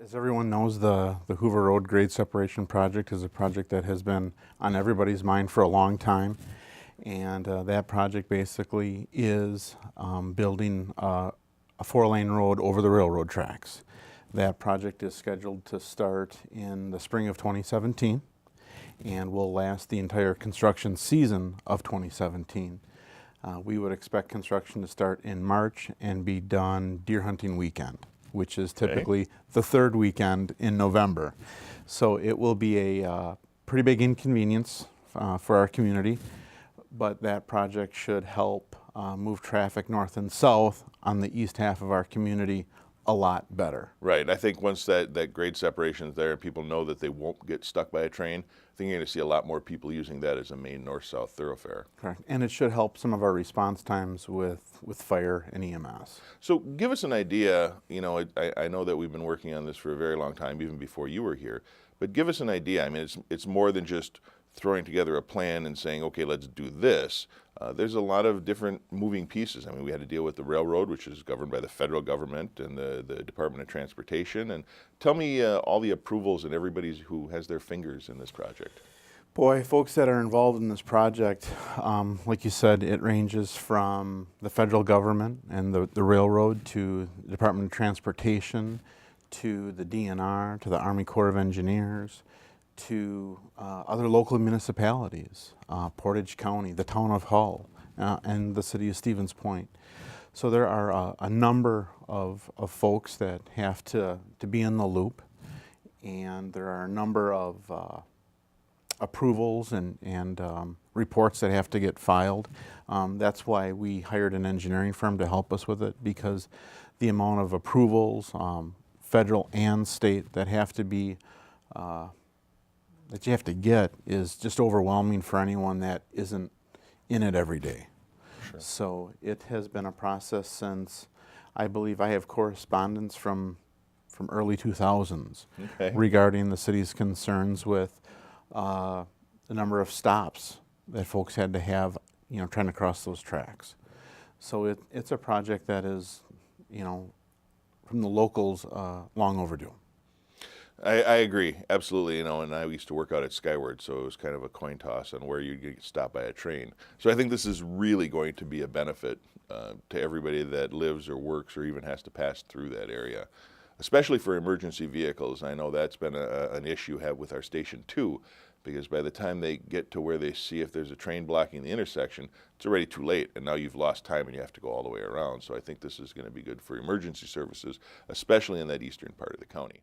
As everyone knows, the Hoover Road grade separation project is a project that has been on everybody's mind for a long time. And that project basically is building a four-lane road over the railroad tracks. That project is scheduled to start in the spring of 2017 and will last the entire construction season of 2017. We would expect construction to start in March and be done deer hunting weekend, which is typically the third weekend in November. So it will be a pretty big inconvenience for our community, but that project should help move traffic north and south on the east half of our community a lot better. Right. I think once that grade separation is there, people know that they won't get stuck by a train. I think you're going to see a lot more people using that as a main north-south thoroughfare. Correct. And it should help some of our response times with fire and EMS. So give us an idea. You know, I know that we've been working on this for a very long time, even before you were here. But give us an idea. I mean, it's more than just throwing together a plan and saying, okay, let's do this. There's a lot of different moving pieces. I mean, we had to deal with the railroad, which is governed by the federal government and the Department of Transportation. And tell me all the approvals and everybody who has their fingers in this project. Boy, folks that are involved in this project, like you said, it ranges from the federal government and the railroad to the Department of Transportation to the DNR, to the Army Corps of Engineers, to other local municipalities, Portage County, the town of Hull, and the city of Stevens Point. So there are a number of folks that have to be in the loop, and there are a number of approvals and reports that have to get filed. That's why we hired an engineering firm to help us with it, because the amount of approvals, federal and state, that have to be that you have to get is just overwhelming for anyone that isn't in it every day. Sure. So it has been a process since, I believe I have correspondence from early 2000s regarding the city's concerns with the number of stops that folks had to have, you know, trying to cross those tracks. So it's a project that is, you know, from the locals, long overdue. I agree, absolutely. You know, and I used to work out at Skyward, so it was kind of a coin toss on where you'd get stopped by a train. So I think this is really going to be a benefit to everybody that lives or works or even has to pass through that area, especially for emergency vehicles. I know that's been an issue you have with our station too, because by the time they get to where they see if there's a train blocking the intersection, it's already too late, and now you've lost time and you have to go all the way around. So I think this is going to be good for emergency services, especially in that eastern part of the county.